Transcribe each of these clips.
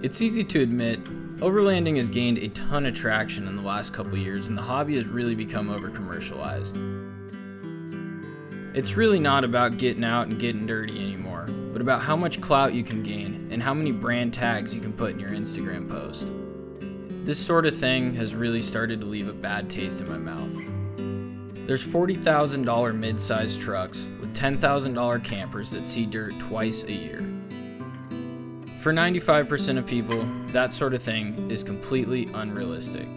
It's easy to admit, overlanding has gained a ton of traction in the last couple years and the hobby has really become over-commercialized. It's really not about getting out and getting dirty anymore, but about how much clout you can gain and how many brand tags you can put in your Instagram post. This sort of thing has really started to leave a bad taste in my mouth. There's $40,000 mid-sized trucks with $10,000 campers that see dirt twice a year. For 95% of people, that sort of thing is completely unrealistic.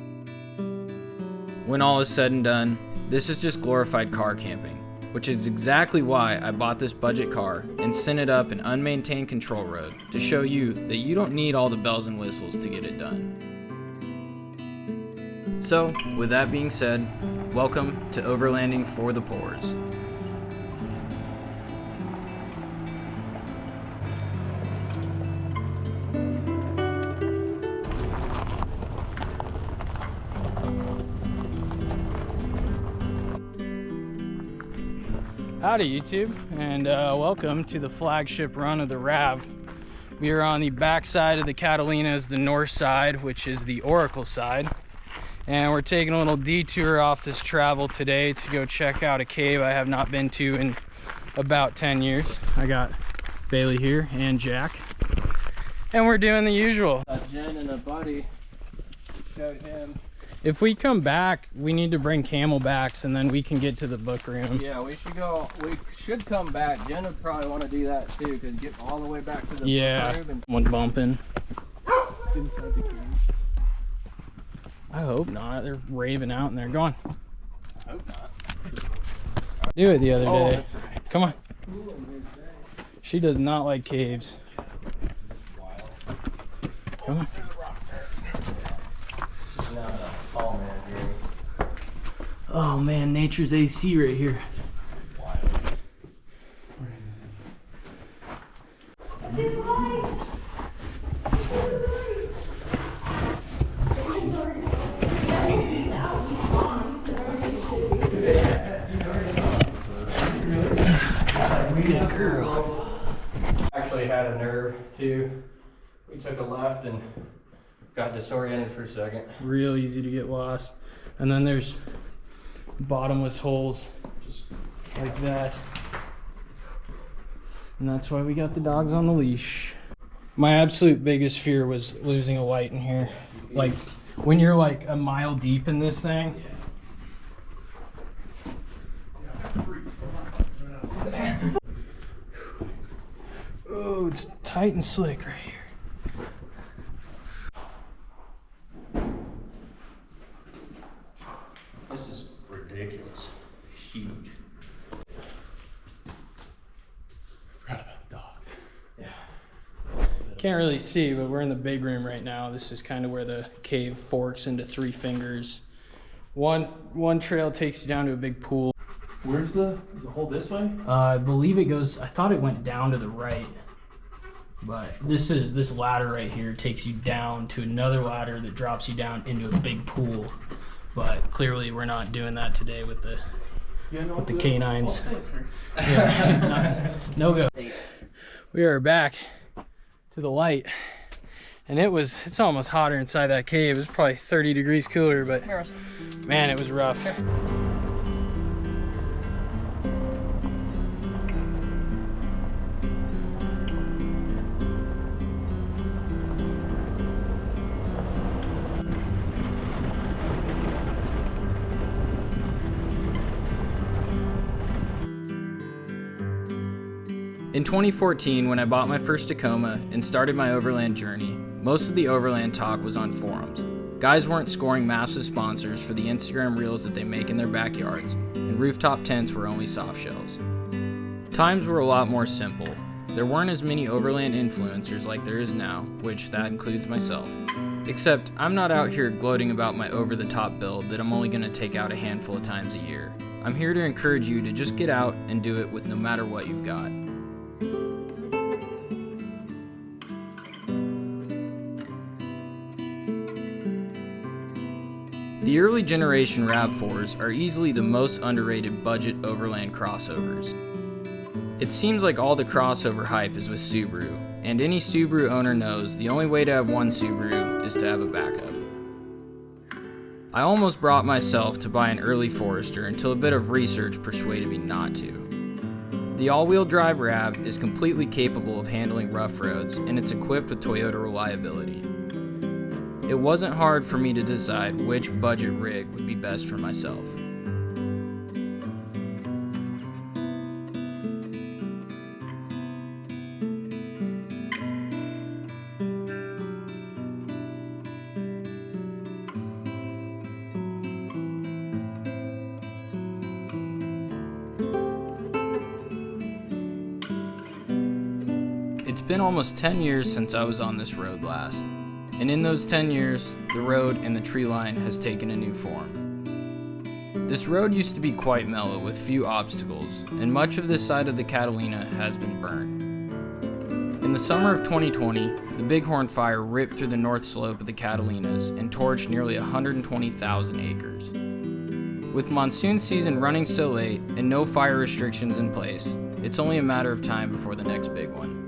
When all is said and done, this is just glorified car camping, which is exactly why I bought this budget car and sent it up an unmaintained control road to show you that you don't need all the bells and whistles to get it done. So, with that being said, welcome to Overlanding for the Poors. Howdy YouTube, and welcome to the flagship run of the Rav. We are on the back side of the Catalina, the north side, which is the Oracle side. And we're taking a little detour off this travel today to go check out a cave I have not been to in about 10 years. I got Bailey here and Jack. And we're doing the usual. Jen and a buddy showed him. If we come back, we need to bring camelbacks and then we can get to the book room. Yeah, we should come back. Jen would probably want to do that too, because get all the way back to the book room. And one bumping. inside the cave. I hope not. They're raving out in there. Go on. I hope not. Do it the other day. That's right. Come on. She does not like caves. Come on. Oh man, nature's AC right here. Good girl. Actually had a nerve too. We took a left and got disoriented for a second. Real easy to get lost. And then there's bottomless holes just like that. And that's why we got the dogs on the leash. My absolute biggest fear was losing a light in here. Like when you're like a mile deep in this thing. Oh, it's tight and slick right here. This is ridiculous. Huge. Forgot about the dogs. Yeah. Can't really see, but we're in the big room right now. This is kind of where the cave forks into three fingers. One trail takes you down to a big pool. Is the hole this way? I believe it goes, I thought it went down to the right. But this ladder right here takes you down to another ladder that drops you down into a big pool. But clearly we're not doing that today with the canines. Yeah, no go. We are back to the light, and it's almost hotter inside that cave. It was probably 30 degrees cooler, but man, it was rough. In 2014, when I bought my first Tacoma and started my overland journey, most of the overland talk was on forums. Guys weren't scoring massive sponsors for the Instagram reels that they make in their backyards, and rooftop tents were only soft shells. Times were a lot more simple. There weren't as many overland influencers like there is now, which that includes myself. Except I'm not out here gloating about my over-the-top build that I'm only going to take out a handful of times a year. I'm here to encourage you to just get out and do it with no matter what you've got. The early generation Rav4s are easily the most underrated budget overland crossovers. It seems like all the crossover hype is with Subaru, and any Subaru owner knows the only way to have one Subaru is to have a backup. I almost brought myself to buy an early Forester until a bit of research persuaded me not to. The all-wheel drive Rav is completely capable of handling rough roads, and it's equipped with Toyota reliability. It wasn't hard for me to decide which budget rig would be best for myself. It's been almost 10 years since I was on this road last, and in those 10 years, the road and the tree line has taken a new form. This road used to be quite mellow with few obstacles, and much of this side of the Catalina has been burnt. In the summer of 2020, the Bighorn fire ripped through the north slope of the Catalinas and torched nearly 120,000 acres. With monsoon season running so late and no fire restrictions in place, it's only a matter of time before the next big one.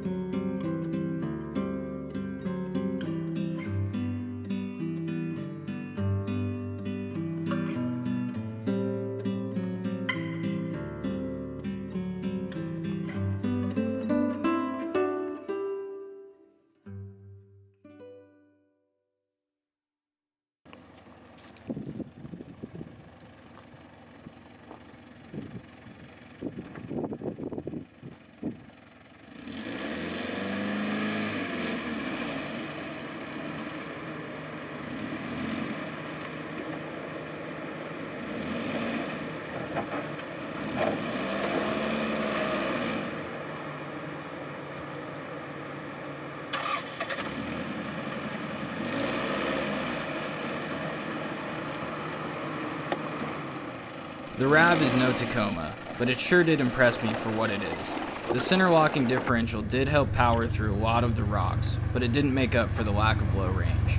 The Rav is no Tacoma, but it sure did impress me for what it is. The center locking differential did help power through a lot of the rocks, but it didn't make up for the lack of low range.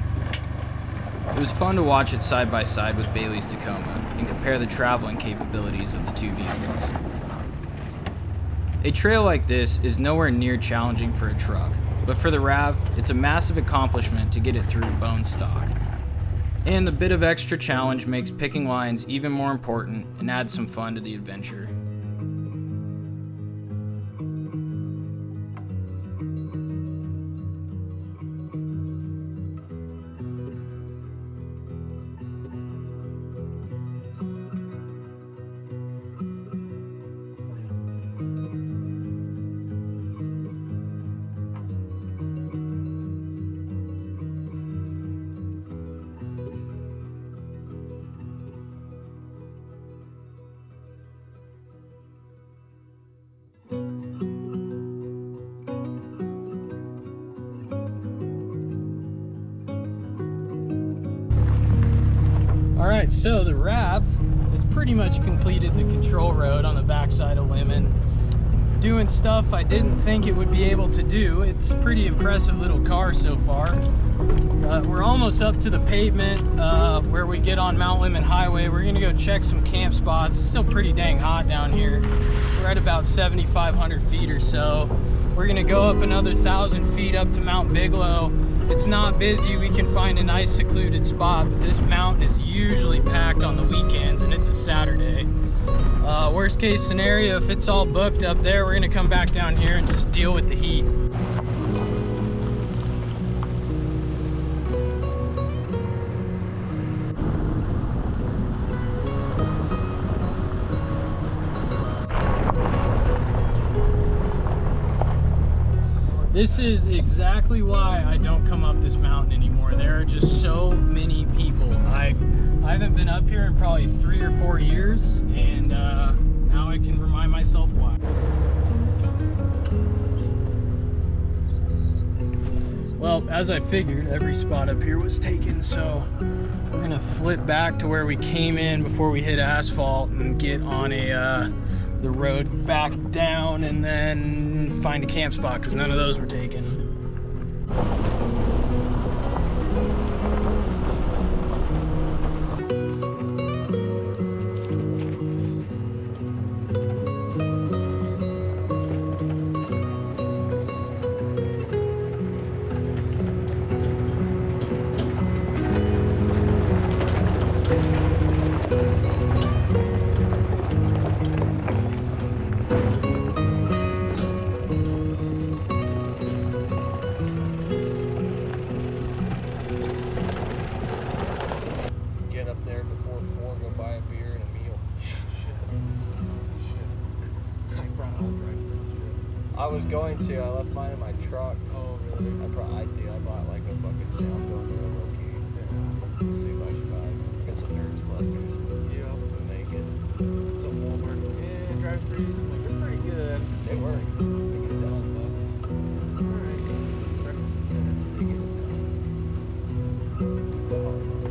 It was fun to watch it side by side with Bailey's Tacoma and compare the traveling capabilities of the two vehicles. A trail like this is nowhere near challenging for a truck, but for the Rav, it's a massive accomplishment to get it through bone stock. And the bit of extra challenge makes picking lines even more important and adds some fun to the adventure. Alright, so the Rav has pretty much completed the control road on the backside of Lemon. Doing stuff I didn't think it would be able to do. It's a pretty impressive little car so far. We're almost up to the pavement where we get on Mount Lemmon Highway. We're gonna go check some camp spots. It's still pretty dang hot down here. We're at about 7,500 feet or so. We're gonna go up another 1,000 feet up to Mount Bigelow. It's not busy, we can find a nice secluded spot, but this mountain is usually packed on the weekends and it's a Saturday. Worst case scenario, if it's all booked up there, we're gonna come back down here and just deal with the heat. This is exactly why I don't come up this mountain anymore. There are just so many people. I haven't been up here in probably 3 or 4 years, and now I can remind myself why. Well, as I figured, every spot up here was taken, so we're gonna flip back to where we came in before we hit asphalt and get on the road back down and then find a camp spot because none of those were taken. I was going to. I left mine in my truck. Oh, really? I bought like a fucking sound going to a low-key. See if I should buy. Get some nerds clusters. Yeah. To make it. It's a Walmart. Yeah, drive throughs. I'm like, they're pretty good. They work. They get it done, folks. Alright. Breakfast and dinner. They get it done. The hard work.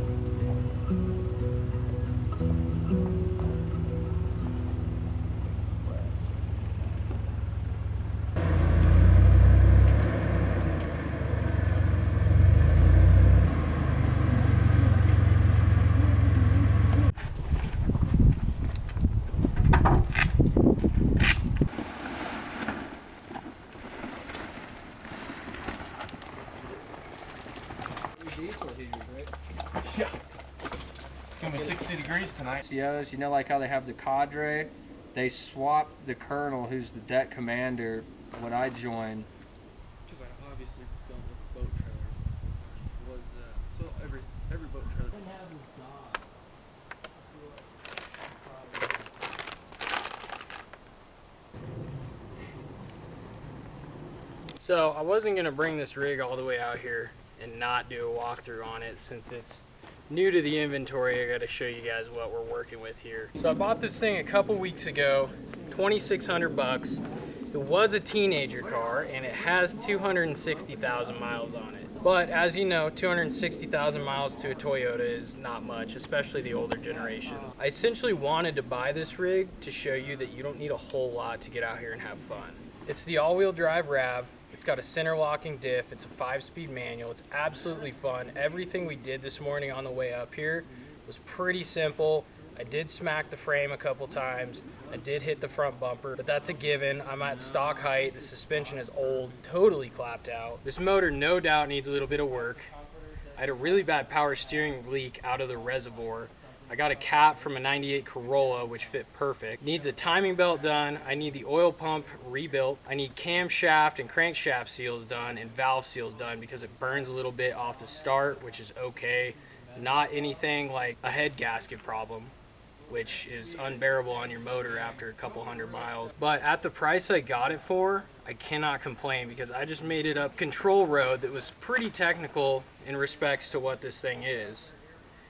Diesel heaters, right? Yeah. It's gonna be 60 degrees tonight. COs, you know, like how they have the cadre, they swapped the colonel, who's the deck commander, when I joined. Because I obviously done with boat trailers. Was so every boat trailer. So I wasn't gonna bring this rig all the way out here and not do a walkthrough on it since it's new to the inventory. I gotta show you guys what we're working with here. So I bought this thing a couple weeks ago, 2,600 bucks. It was a teenager car and it has 260,000 miles on it. But as you know, 260,000 miles to a Toyota is not much, especially the older generations. I essentially wanted to buy this rig to show you that you don't need a whole lot to get out here and have fun. It's the all-wheel drive Rav. It's got a center locking diff. It's a 5-speed manual. It's absolutely fun. Everything we did this morning on the way up here was pretty simple. I did smack the frame a couple times. I did hit the front bumper, but that's a given. I'm at stock height. The suspension is old, totally clapped out. This motor no doubt needs a little bit of work. I had a really bad power steering leak out of the reservoir. I got a cap from a 98 Corolla, which fit perfect. Needs a timing belt done. I need the oil pump rebuilt. I need camshaft and crankshaft seals done and valve seals done because it burns a little bit off the start, which is okay. Not anything like a head gasket problem, which is unbearable on your motor after a couple hundred miles. But at the price I got it for, I cannot complain because I just made it up control road that was pretty technical in respects to what this thing is.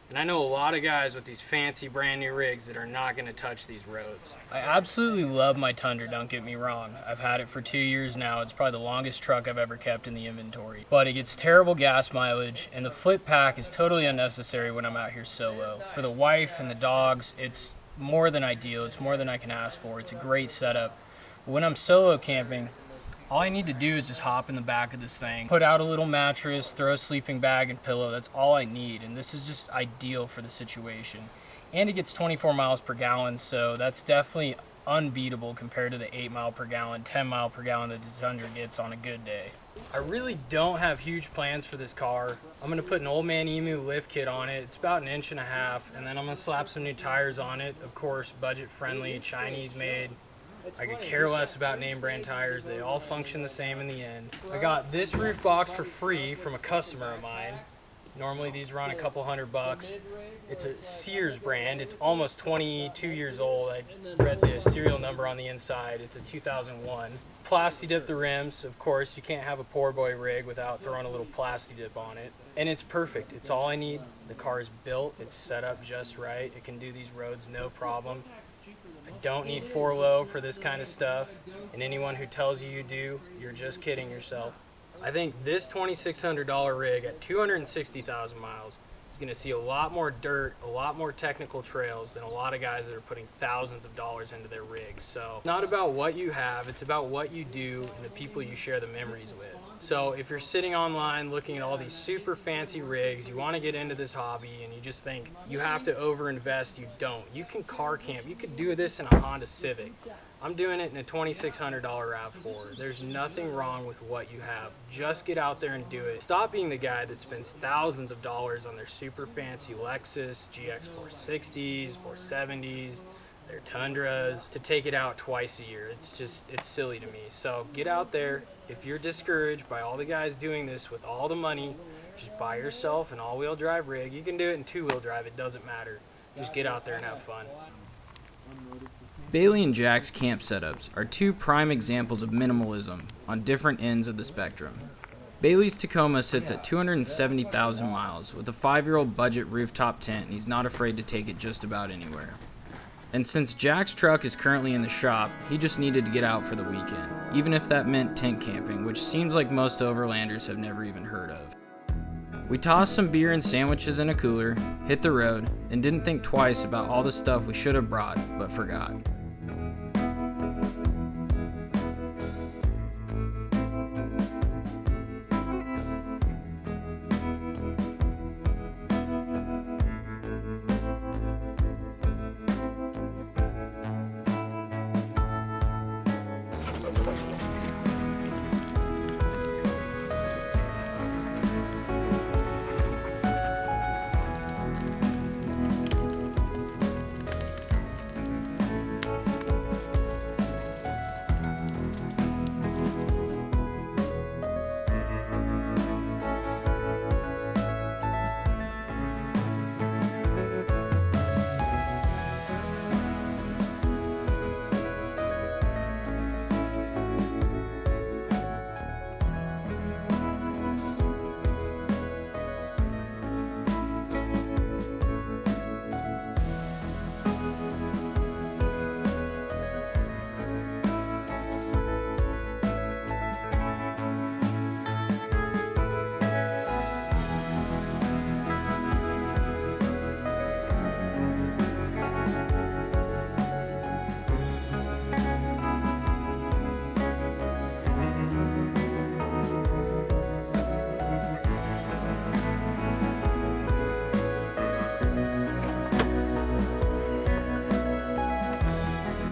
And I know a lot of guys with these fancy brand new rigs that are not gonna touch these roads. I absolutely love my Tundra, don't get me wrong. I've had it for 2 years now. It's probably the longest truck I've ever kept in the inventory. But it gets terrible gas mileage and the flip pack is totally unnecessary when I'm out here solo. For the wife and the dogs, it's more than ideal. It's more than I can ask for. It's a great setup. But when I'm solo camping, all I need to do is just hop in the back of this thing, put out a little mattress, throw a sleeping bag and pillow. That's all I need. And this is just ideal for the situation. And it gets 24 miles per gallon, so that's definitely unbeatable compared to the 8 mile per gallon, 10 mile per gallon that the Tundra gets on a good day. I really don't have huge plans for this car. I'm gonna put an Old Man Emu lift kit on it. It's about 1.5 inches, and then I'm gonna slap some new tires on it. Of course, budget friendly, Chinese made. I could care less about name brand tires. They all function the same in the end. I got this roof box for free from a customer of mine. Normally these run a couple $100. It's a Sears brand. It's almost 22 years old. I read the serial number on the inside. It's a 2001. Plasti dip the rims. Of course, you can't have a poor boy rig without throwing a little plasti dip on it. And it's perfect. It's all I need. The car is built. It's set up just right. It can do these roads no problem. I don't need 4-low for this kind of stuff, and anyone who tells you you do, you're just kidding yourself. I think this $2,600 rig at 260,000 miles is going to see a lot more dirt, a lot more technical trails than a lot of guys that are putting thousands of dollars into their rigs. So it's not about what you have, it's about what you do and the people you share the memories with. So if you're sitting online looking at all these super fancy rigs, you want to get into this hobby and you just think you have to overinvest, you don't. You can car camp. You could do this in a Honda Civic. I'm doing it in a $2,600 Rav4. There's nothing wrong with what you have. Just get out there and do it. Stop being the guy that spends thousands of dollars on their super fancy Lexus, GX 460s, 470s, their Tundras, to take it out twice a year. It's silly to me. So get out there. If you're discouraged by all the guys doing this with all the money, just buy yourself an all-wheel drive rig. You can do it in 2-wheel drive, it doesn't matter. Just get out there and have fun. Bailey and Jack's camp setups are two prime examples of minimalism on different ends of the spectrum. Bailey's Tacoma sits at 270,000 miles with a 5-year-old budget rooftop tent, and he's not afraid to take it just about anywhere. And since Jack's truck is currently in the shop, he just needed to get out for the weekend, even if that meant tent camping, which seems like most overlanders have never even heard of. We tossed some beer and sandwiches in a cooler, hit the road, and didn't think twice about all the stuff we should have brought, but forgot.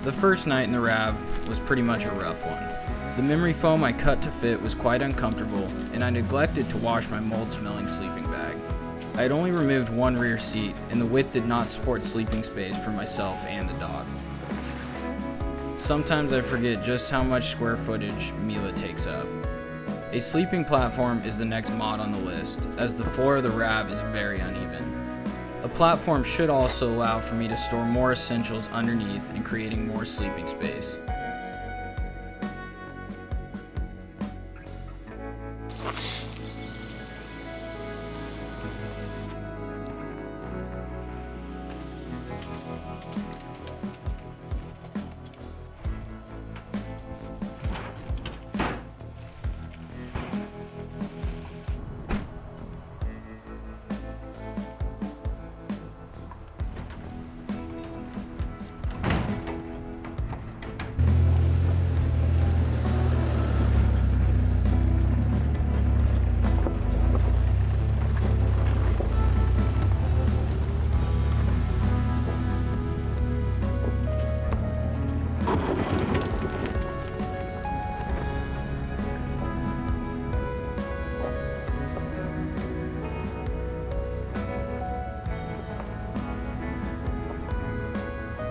The first night in the Rav was pretty much a rough one. The memory foam I cut to fit was quite uncomfortable, and I neglected to wash my mold-smelling sleeping bag. I had only removed one rear seat, and the width did not support sleeping space for myself and the dog. Sometimes I forget just how much square footage Mila takes up. A sleeping platform is the next mod on the list, as the floor of the Rav is very uneven. A platform should also allow for me to store more essentials underneath and creating more sleeping space.